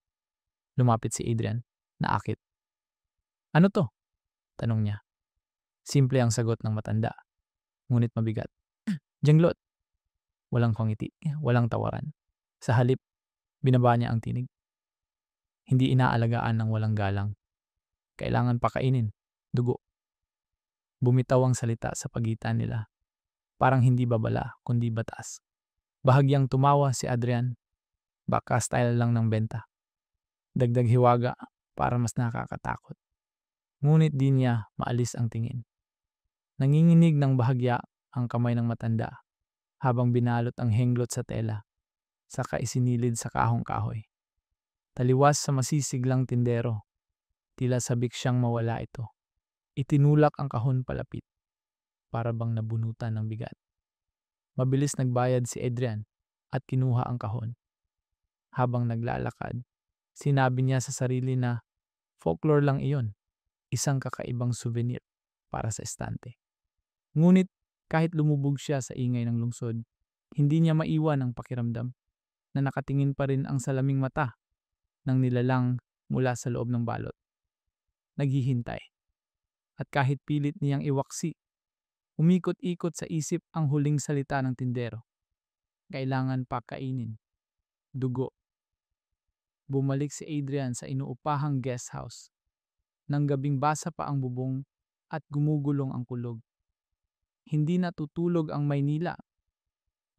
Lumapit si Adrian, naakit. Ano to? Tanong niya. Simple ang sagot ng matanda, ngunit mabigat. Jenglot. Walang pangiti, walang tawaran. Sa halip, binaba niya ang tinig. Hindi inaalagaan ng walang galang. Kailangan pakainin, dugo. Bumitaw ang salita sa pagitan nila. Parang hindi babala, kundi batas. Bahagyang tumawa si Adrian. Baka style lang ng benta. Dagdag hiwaga para mas nakakatakot. Ngunit di niya maalis ang tingin. Nanginginig ng bahagya ang kamay ng matanda habang binalot ang henglot sa tela, saka isinilid sa kahong kahoy. Taliwas sa masisiglang tindero, tila sabik siyang mawala ito. Itinulak ang kahon palapit, para bang nabunutan ng bigat. Mabilis nagbayad si Adrian at kinuha ang kahon. Habang naglalakad, sinabi niya sa sarili na folklore lang iyon, isang kakaibang souvenir para sa estante. Ngunit kahit lumubog siya sa ingay ng lungsod, Hindi niya maiwan ang pakiramdam na nakatingin pa rin ang salaming mata ng nilalang mula sa loob ng balot. Naghihintay. At kahit pilit niyang iwaksi, umikot-ikot sa isip ang huling salita ng tindero. Kailangan pa kainin. Dugo. Bumalik si Adrian sa inuupahang guest house. Nang gabing basa pa ang bubong at gumugulong ang kulog. Hindi natutulog ang Maynila,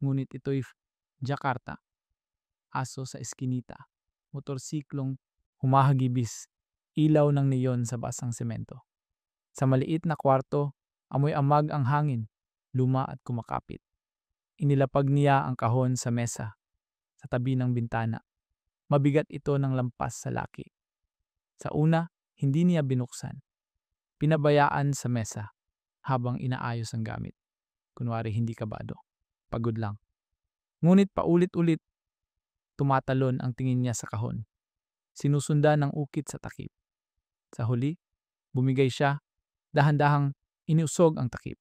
ngunit ito'y Jakarta. Aso sa eskinita, motorsiklong humahagibis, ilaw ng neon sa basang semento. Sa maliit na kwarto, amoy amag ang hangin, luma at kumakapit. Inilapag niya ang kahon sa mesa, sa tabi ng bintana. Mabigat ito ng lampas sa laki. Sa una, hindi niya binuksan. Pinabayaan sa mesa habang inaayos ang gamit. Kunwari hindi kabado. Pagod lang. Ngunit paulit-ulit, tumatalon ang tingin niya sa kahon. Sinusundan ng ukit sa takip. Sa huli, bumigay siya, dahan-dahang iniusog ang takip.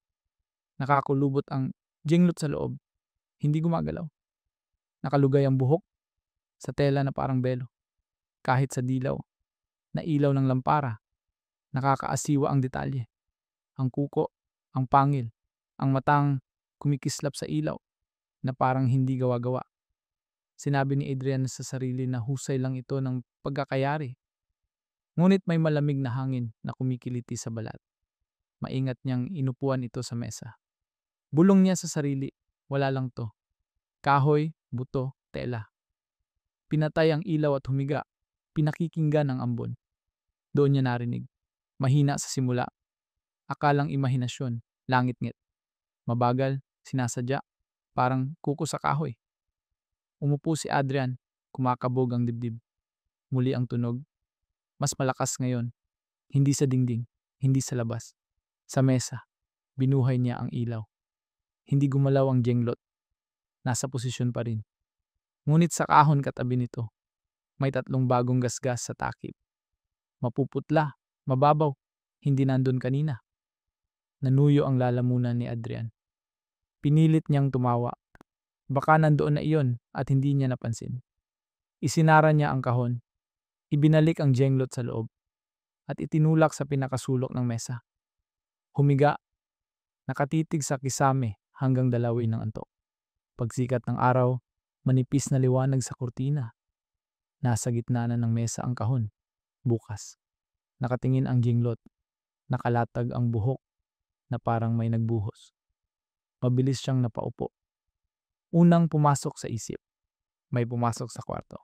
Nakakulubot ang jenglot sa loob. Hindi gumagalaw. Nakalugay ang buhok sa tela na parang belo. Kahit sa dilaw, na ilaw ng lampara, nakakaasiwa ang detalye. Ang kuko, ang pangil, ang matang kumikislap sa ilaw na parang hindi gawa-gawa. Sinabi ni Adrian sa sarili na husay lang ito ng pagkakayari. Ngunit may malamig na hangin na kumikiliti sa balat. Maingat niyang inupuan ito sa mesa. Bulong niya sa sarili, wala lang to. Kahoy, buto, tela. Pinatay ang ilaw at humiga. Pinakikinggan ang ambon. Doon niya narinig. Mahina sa simula. Akalang imahinasyon, langit-ngit. Mabagal, sinasadya, parang kuko sa kahoy. Umupo si Adrian, kumakabog ang dibdib. Muli ang tunog. Mas malakas ngayon. Hindi sa dingding, hindi sa labas. Sa mesa, binuhay niya ang ilaw. Hindi gumalaw ang jenglot. Nasa posisyon pa rin. Ngunit sa kahon katabi nito, may 3 bagong gasgas sa takip. Mapuputla, mababaw, hindi nandun kanina. Nanuyo ang lalamunan ni Adrian. Pinilit niyang tumawa. Baka nandoon na iyon at hindi niya napansin. Isinara niya ang kahon. Ibinalik ang jenglot sa loob at itinulak sa pinakasulok ng mesa. Humiga, nakatitig sa kisame hanggang dalawin ng antok. Pagsikat ng araw, manipis na liwanag sa kurtina. Nasa gitna na ng mesa ang kahon. Bukas. Nakatingin ang jenglot. Nakalatag ang buhok na parang may nagbuhos. Mabilis siyang napaupo. Unang pumasok sa isip. May pumasok sa kwarto.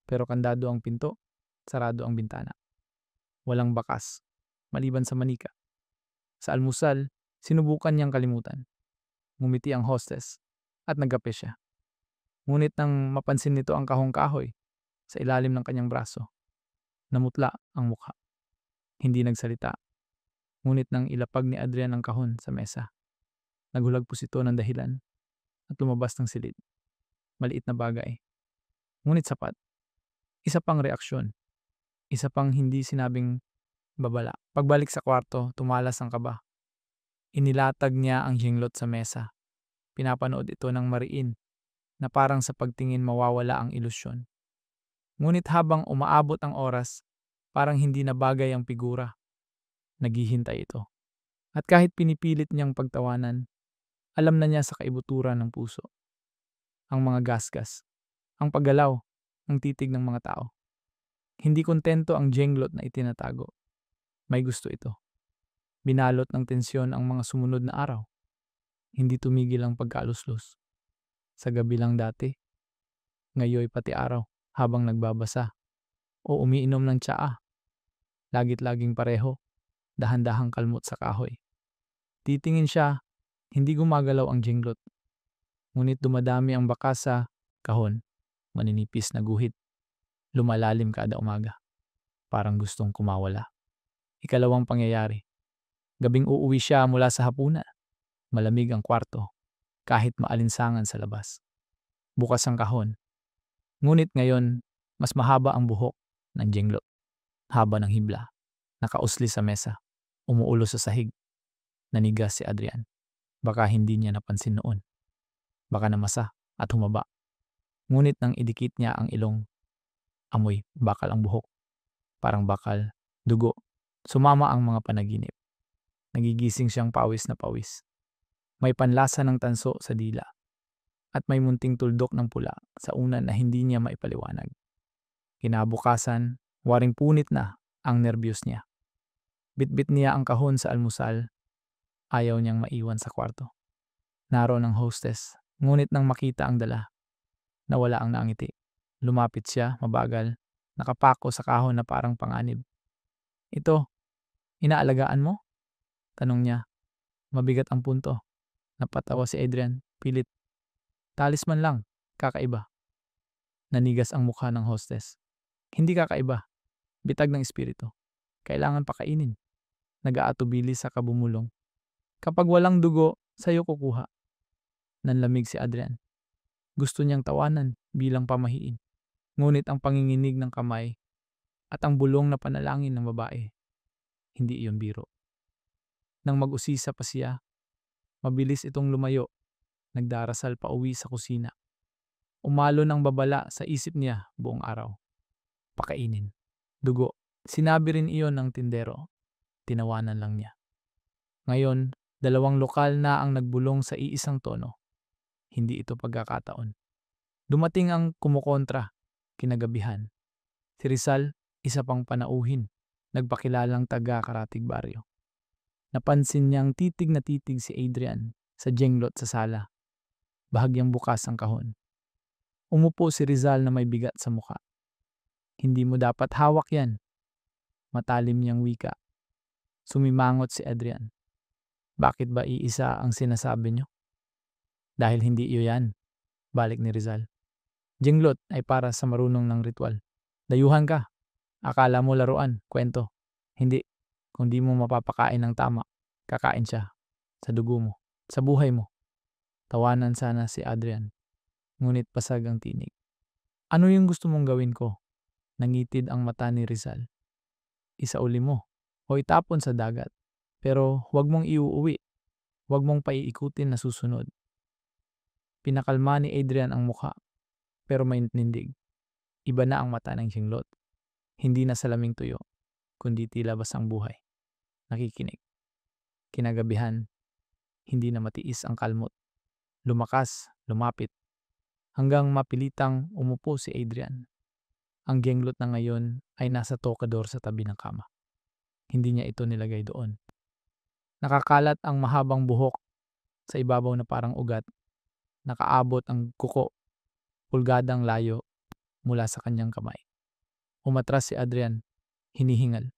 Pero kandado ang pinto, sarado ang bintana. Walang bakas, maliban sa manika. Sa almusal, sinubukan niyang kalimutan. Ngumiti ang hostess at nagkape siya. Ngunit nang mapansin nito ang kahong kahoy sa ilalim ng kanyang braso, namutla ang mukha. Hindi nagsalita. Ngunit nang ilapag ni Adrian ang kahon sa mesa, naghulagpos ito ng dahilan at lumabas ng silid. Maliit na bagay. Ngunit sapat. Isa pang reaksyon. Isa pang hindi sinabing babala. Pagbalik sa kwarto, tumalas ang kaba. Inilatag niya ang jenglot sa mesa. Pinapanood ito ng mariin na parang sa pagtingin mawawala ang ilusyon. Ngunit habang umaabot ang oras, parang hindi na bagay ang figura. Naghihintay ito. At kahit pinipilit niyang pagtawanan, alam na niya sa kaibuturan ng puso. Ang mga gasgas, ang paggalaw, ang titig ng mga tao. Hindi kontento ang jenglot na itinatago. May gusto ito. Binalot ng tensyon ang mga sumunod na araw. Hindi tumigil ang pagkaluslos. Sa gabi lang dati, ngayoy pati araw habang nagbabasa o umiinom ng tsaa. Lagit-laging pareho, dahan-dahang kalmot sa kahoy. Titingin siya, hindi gumagalaw ang jenglot. Ngunit dumadami ang bakas sa kahon, maninipis na guhit. Lumalalim kada umaga. Parang gustong kumawala. Ikalawang pangyayari. Gabing uuwi siya mula sa hapunan. Malamig ang kwarto, kahit maalinsangan sa labas. Bukas ang kahon. Ngunit ngayon, mas mahaba ang buhok ng jenglot. Haba ng hibla. Nakausli sa mesa. Umuulo sa sahig. Nanigas si Adrian. Baka hindi niya napansin noon. baka namasa at humaba. Ngunit nang idikit niya ang ilong, amoy bakal ang buhok. Parang bakal, dugo. Sumama ang mga panaginip. Nagigising siyang pawis na pawis. May panlasa ng tanso sa dila at may munting tuldok ng pula sa unan na hindi niya maipaliwanag. Kinabukasan, waring punit na ang nerbiyos niya. Bitbit niya ang kahon sa almusal. Ayaw niyang maiwan sa kwarto. Naroon ang hostess, ngunit nang makita ang dala, nawala ang nangiti. Lumapit siya, mabagal, nakapako sa kahon na parang panganib. Ito, inaalagaan mo? Tanong niya. Mabigat ang punto. Napatawa si Adrian, pilit. Talisman lang, kakaiba. Nanigas ang mukha ng hostess. Hindi kakaiba, bitag ng espiritu. Kailangan pakainin. Nag-aatubili sa kabumulong. Kapag walang dugo, sa'yo kukuha. Nanlamig si Adrian. Gusto niyang tawanan bilang pamahiin. Ngunit ang panginginig ng kamay at ang bulong na panalangin ng babae, hindi iyon biro. Nang mag-usisa pa siya, mabilis itong lumayo. Nagdarasal pa uwi sa kusina. Umalo ng babala sa isip niya buong araw. Pakainin. Dugo. Sinabi rin iyon ng tindero. Tinawanan lang niya. Ngayon, 2 lokal na ang nagbulong sa iisang tono. Hindi ito pagkakataon. Dumating ang kumukontra, kinagabihan. Si Rizal, isa pang panauhin, nagpakilalang taga-Karatig Baryo. Napansin niyang titig na titig si Adrian sa jenglot sa sala. Bahagyang bukas ang kahon. Umupo si Rizal na may bigat sa muka. Hindi mo dapat hawak yan. Matalim niyang wika. Sumimangot si Adrian. Bakit ba iisa ang sinasabi niyo? Dahil hindi iyo yan, balik ni Rizal. Jenglot ay para sa marunong ng ritual. Dayuhan ka. Akala mo laruan, kwento. Hindi. Kung di mo mapapakain ng tama, kakain siya. Sa dugo mo. Sa buhay mo. Tawanan sana si Adrian. Ngunit pasag ang tinig. Ano yung gusto mong gawin ko? Nangitid ang mata ni Rizal. Isauli mo. O itapon sa dagat. Pero huwag mong iuuwi. Huwag mong paiikutin na susunod. Pinakalma ni Adrian ang mukha. Pero may nindig. Iba na ang mata ng jenglot. Hindi na salaming tuyo, kundi tila basang buhay. Nakikinig. Kinagabihan, hindi na matiis ang kalmot. Lumakas, lumapit. Hanggang mapilitang umupo si Adrian. Ang jenglot na ngayon ay nasa tokador sa tabi ng kama. Hindi niya ito nilagay doon. Nakakalat ang mahabang buhok sa ibabaw na parang ugat. Nakaabot ang kuko, pulgadang layo mula sa kanyang kamay. Umatras si Adrian, hinihingal.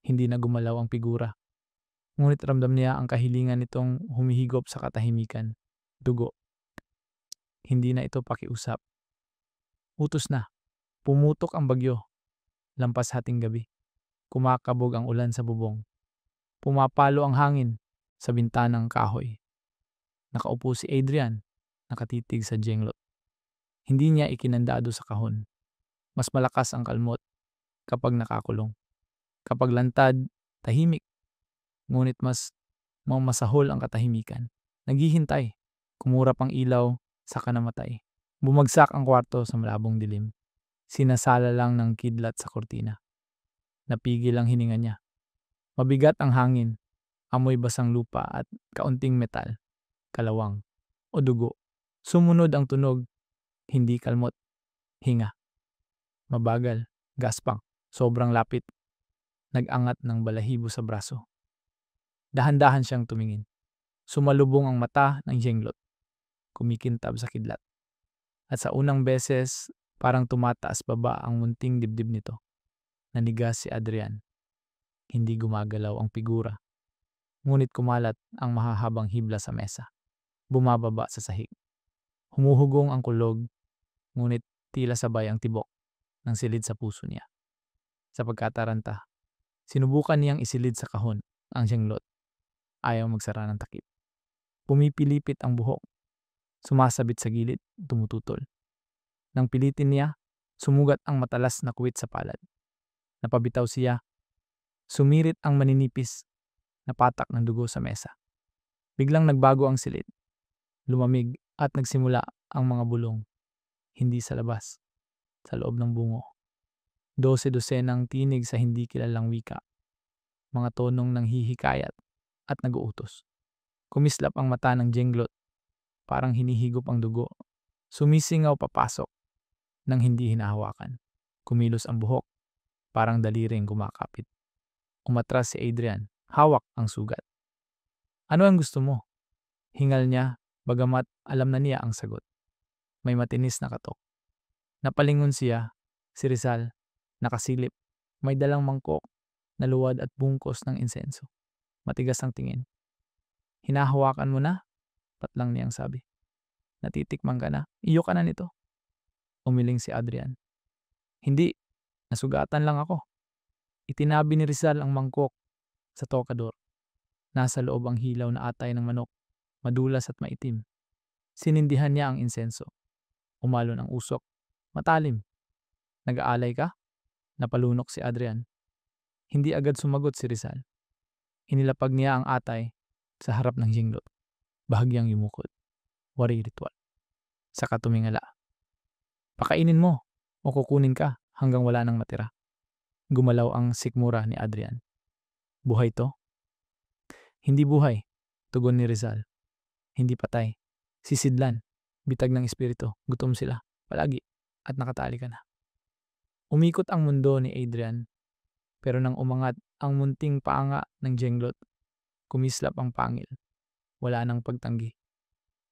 Hindi na gumalaw ang figura. Ngunit ramdam niya ang kahilingan nitong humihigop sa katahimikan. Dugo. Hindi na ito pakiusap. Utos na. Pumutok ang bagyo. Lampas hating gabi. Kumakabog ang ulan sa bubong. Pumapalo ang hangin sa bintanang kahoy. Nakaupo si Adrian, nakatitig sa jenglot. Hindi niya ikinandado sa kahon. Mas malakas ang kalmot kapag nakakulong. Kapag lantad, tahimik. Ngunit mas mamasahol ang katahimikan. Naghihintay. Kumurap ang ilaw, saka namatay. Bumagsak ang kwarto sa malabong dilim. Sinasala lang ng kidlat sa kortina. Napigil ang hininga niya. Mabigat ang hangin, amoy basang lupa at kaunting metal, kalawang o dugo. Sumunod ang tunog, hindi kalmot, hinga. Mabagal, gaspang, sobrang lapit. Nag-angat ng balahibo sa braso. Dahan-dahan siyang tumingin. Sumalubong ang mata ng jenglot. Kumikintab sa kidlat. At sa unang beses, parang tumataas baba ang munting dibdib nito. Nanigas si Adrian. Hindi gumagalaw ang figura. Ngunit kumalat ang mahahabang hibla sa mesa. Bumababa sa sahig. Humuhugong ang kulog, ngunit tila sabay ang tibok ng silid sa puso niya. Sa pagkataranta, sinubukan niyang isilid sa kahon ang jenglot. Ayaw magsara ng takip. Pumipilipit ang buhok. Sumasabit sa gilid, tumututol. Nang pilitin niya, sumugat ang matalas na kuwit sa palad. Napabitaw siya. Sumirit ang maninipis na patak ng dugo sa mesa. Biglang nagbago ang silid. Lumamig At nagsimula ang mga bulong, hindi sa labas, sa loob ng bungo. 12-dosenang tinig sa hindi kilalang wika, mga tonong nanghihikayat at nag-uutos. Kumislap ang mata ng jenglot, parang hinihigop ang dugo. Sumisingaw papasok nang hindi hinahawakan. Kumilos ang buhok, parang daliring kumakapit. Umatras si Adrian, hawak ang sugat. Ano ang gusto mo? Hingal niya, bagamat alam na niya ang sagot. May matinis na katok. Napalingon siya, si Rizal, nakasilip, may dalang mangkok, naluwad at bungkos ng insenso. Matigas ang tingin. Hinahawakan mo na? Patlang niyang sabi. Natitikman ka na? Iyo ka na nito. Umiling si Adrian. Hindi, nasugatan lang ako. Itinabi ni Rizal ang mangkok sa tokador. Nasa loob ang hilaw na atay ng manok, madulas at maitim. Sinindihan niya ang insenso. Umalon ang usok. Matalim. Nag-aalay ka? Napalunok si Adrian. Hindi agad sumagot si Rizal. Inilapag niya ang atay sa harap ng jenglot. Bahagyang yumukod. Wari ritual. Saka tumingala. Pakainin mo o kukunin ka hanggang wala nang matira. Gumalaw ang sikmura ni Adrian. Buhay to? Hindi buhay, tugon ni Rizal. Hindi patay. Sisidlan. Bitag ng espiritu. Gutom sila. Palagi. At nakatali ka na. Umikot ang mundo ni Adrian. Pero nang umangat ang munting paanga ng jenglot, kumislap ang pangil. Wala nang pagtanggi.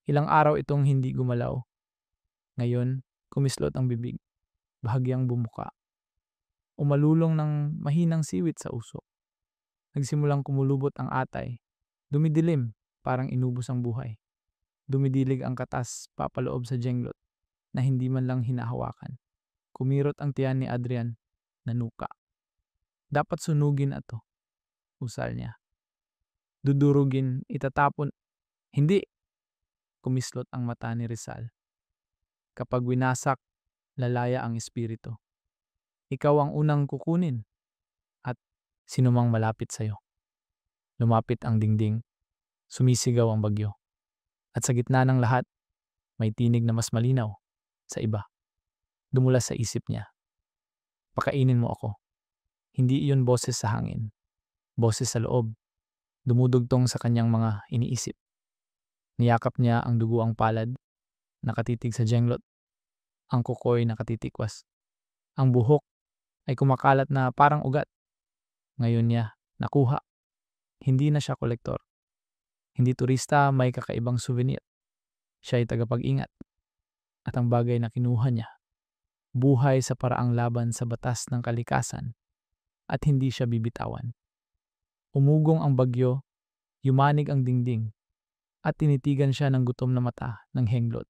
Ilang araw itong hindi gumalaw. Ngayon, kumislot ang bibig. Bahagyang bumuka. Umalulong ng mahinang siwit sa usok. Nagsimulang kumulubot ang atay. Dumidilim, parang inubos ang buhay. Dumidilig ang katas papaloob sa jenglot na hindi man lang hinahawakan. Kumirot ang tiyan ni Adrian, nanuka. Dapat sunugin ato, usal niya. Dudurugin, itatapon. Hindi! Kumislot ang mata ni Rizal. Kapag winasak, lalaya ang espiritu. Ikaw ang unang kukunin at sinumang malapit sa'yo. Lumapit ang dingding, sumisigaw ang bagyo. At sa gitna ng lahat, may tinig na mas malinaw sa iba. Dumulas sa isip niya. Pakainin mo ako. Hindi iyon boses sa hangin. Boses sa loob. Dumudugtong sa kanyang mga iniisip. Niyakap niya ang duguang palad, nakatitig sa jenglot. Ang kukoy nakatitikwas. Ang buhok ay kumakalat na parang ugat. Ngayon niya nakuha. Hindi na siya kolektor. Hindi turista, may kakaibang souvenir. Siya ay tagapag-ingat. At ang bagay na kinuha niya, buhay sa paraang laban sa batas ng kalikasan at hindi siya bibitawan. Umugong ang bagyo, yumanig ang dingding, at tinitigan siya ng gutom na mata ng henglot.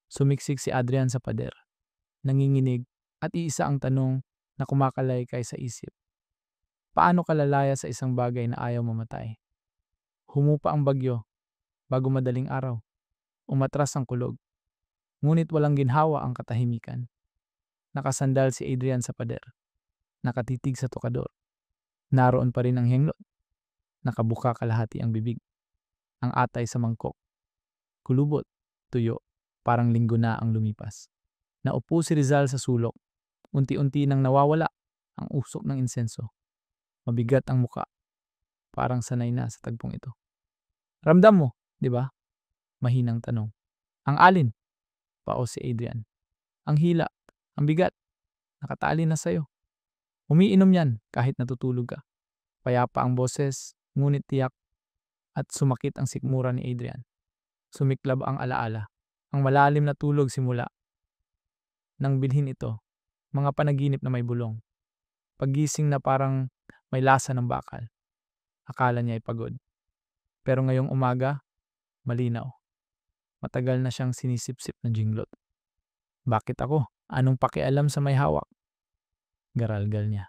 Sumiksik si Adrian sa pader, nanginginig at iisa ang tanong na kumakalaykay sa isip. Paano ka lalaya sa isang bagay na ayaw mamatay? Humupa ang bagyo bago madaling araw. Umatras ang kulog. Ngunit walang ginhawa ang katahimikan. Nakasandal si Adrian sa pader. Nakatitig sa tokador. Naroon pa rin ang henglot. Nakabuka kalahati ang bibig. Ang atay sa mangkok. Kulubot, tuyo, parang linggo na ang lumipas. Naupo si Rizal sa sulok. Unti-unti nang nawawala ang usok ng insenso. Mabigat ang muka. Parang sanay na sa tagpong ito. Ramdam mo, di ba? Mahinang tanong. Ang alin? Pao si Adrian. Ang hila, ang bigat. Nakatali na sa'yo. Umiinom yan kahit natutulog ka. Payapa ang boses, ngunit tiyak at sumakit ang sikmura ni Adrian. Sumiklab ang alaala. Ang malalim na tulog simula. Nang bilhin ito, mga panaginip na may bulong. Paggising na parang may lasa ng bakal. Akala niya ay pagod. Pero ngayong umaga, malinaw. Matagal na siyang sinisipsip ng jinglot. Bakit ako? Anong pakialam sa may hawak? Garalgal niya.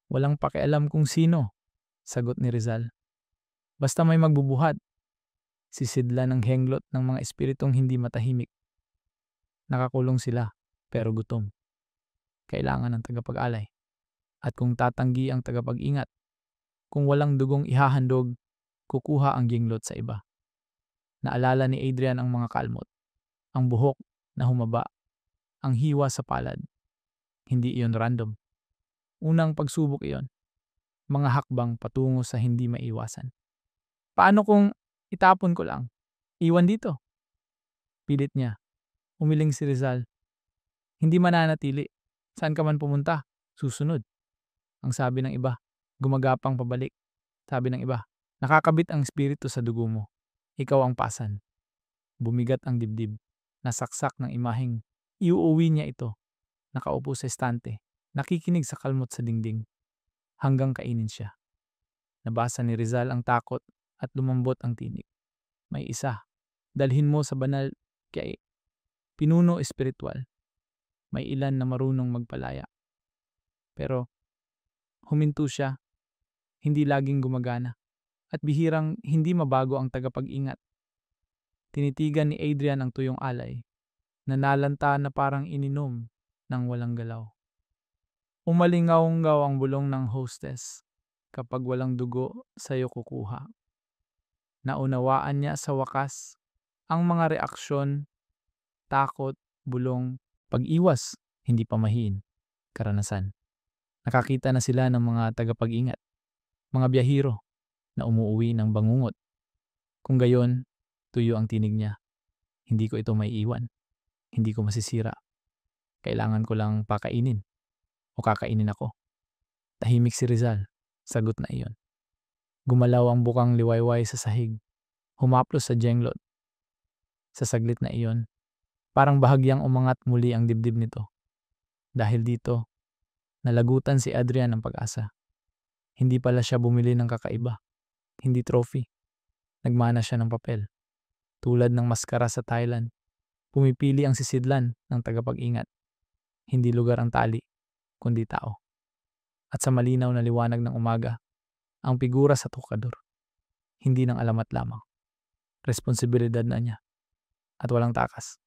Walang pakialam kung sino, sagot ni Rizal. Basta may magbubuhat. Sisidlan ng henglot ng mga espiritong hindi matahimik. Nakakulong sila, pero gutom. Kailangan ng tagapag-alay. At kung tatanggi ang tagapag-ingat, kung walang dugong ihahandog, kukuha ang jinglot sa iba. Naalala ni Adrian ang mga kalmot, ang buhok na humaba, ang hiwa sa palad. Hindi iyon random. Unang pagsubok iyon, mga hakbang patungo sa hindi maiwasan. Paano kung itapon ko lang? Iwan dito. Pilit niya. Umiling si Rizal. Hindi mananatili. Saan ka man pumunta? Susunod. Ang sabi ng iba. Gumagapang pabalik. Sabi ng iba. Nakakabit ang espiritu sa dugo mo. Ikaw ang pasan. Bumigat ang dibdib. Nasaksak ng imaheng. Iuuwi niya ito. Nakaupo sa estante. Nakikinig sa kalmot sa dingding. Hanggang kainin siya. Nabasa ni Rizal ang takot at lumambot ang tinig. May isa. Dalhin mo sa banal kay pinuno espiritual. May ilan na marunong magpalaya. Pero huminto siya, hindi laging gumagana, at bihirang hindi mabago ang tagapag-ingat. Tinitigan ni Adrian ang tuyong alay, na nalanta na parang ininom ng walang galaw. Umalingaw-ngaw ang bulong ng hostess kapag walang dugo sa'yo kukuha. Naunawaan niya sa wakas ang mga reaksyon, takot, bulong, pag-iwas, hindi pamahiin, karanasan. Nakakita na sila ng mga tagapag-ingat, mga biyahero na umuuwi ng bangungot. Kung gayon, tuyo ang tinig niya. Hindi ko ito may iwan. Hindi ko masisira. Kailangan ko lang pakainin o kakainin ako. Tahimik si Rizal. Sagot na iyon. Gumalaw ang bukang liwayway sa sahig. Humaplos sa jenglot. Sa saglit na iyon, parang bahagyang umangat muli ang dibdib nito. Dahil dito, nalagutan si Adrian ng pag-asa. Hindi pala siya bumili ng kakaiba. Hindi trophy. Nagmana siya ng papel. Tulad ng maskara sa Thailand, pumipili ang sisidlan ng tagapag-ingat. Hindi lugar ang tali, kundi tao. At sa malinaw na liwanag ng umaga, ang figura sa tukador. Hindi ng alamat lamang. Responsibilidad na niya. At walang takas.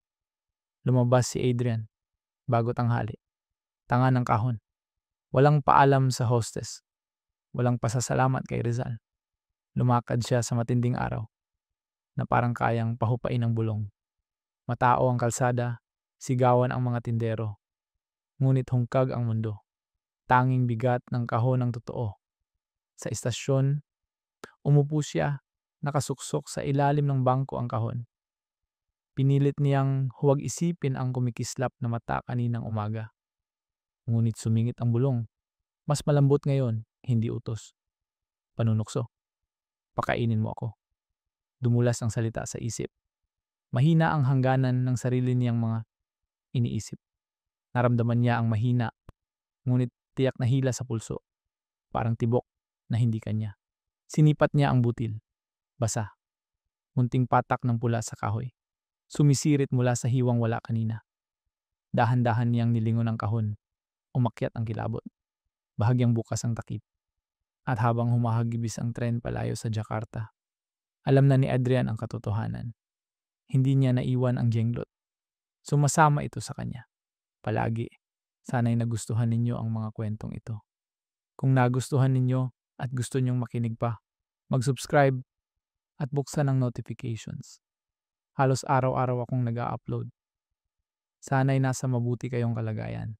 Lumabas si Adrian, bago tanghali. Tanga ng kahon. Walang paalam sa hostess. Walang pasasalamat kay Rizal. Lumakad siya sa matinding araw, na parang kayang pahupain ang bulong. Matao ang kalsada, sigawan ang mga tindero. Ngunit hungkag ang mundo. Tanging bigat ng kahon ng totoo. Sa istasyon, umupo siya, nakasuksok sa ilalim ng bangko ang kahon. Pinilit niyang huwag isipin ang kumikislap na mata kaninang umaga. Ngunit sumingit ang bulong. Mas malambot ngayon, hindi utos. Panunukso. Pakainin mo ako. Dumulas ang salita sa isip. Mahina ang hangganan ng sarili niyang mga iniisip. Naramdaman niya ang mahina, ngunit tiyak na hila sa pulso. Parang tibok na hindi kanya. Sinipat niya ang butil. Basa. Munting patak ng pula sa kahoy. Sumisirit mula sa hiwang wala kanina. Dahan-dahan niyang nilingon ang kahon. Umakyat ang kilabot. Bahagyang bukas ang takip. At habang humahagibis ang tren palayo sa Jakarta, alam na ni Adrian ang katotohanan. Hindi niya naiwan ang jenglot. Sumasama ito sa kanya. Palagi. Sana'y nagustuhan ninyo ang mga kwentong ito. Kung nagustuhan ninyo at gusto nyong makinig pa, mag-subscribe at buksan ang notifications. Halos araw-araw akong nag-a-upload. Sana'y nasa mabuti kayong kalagayan.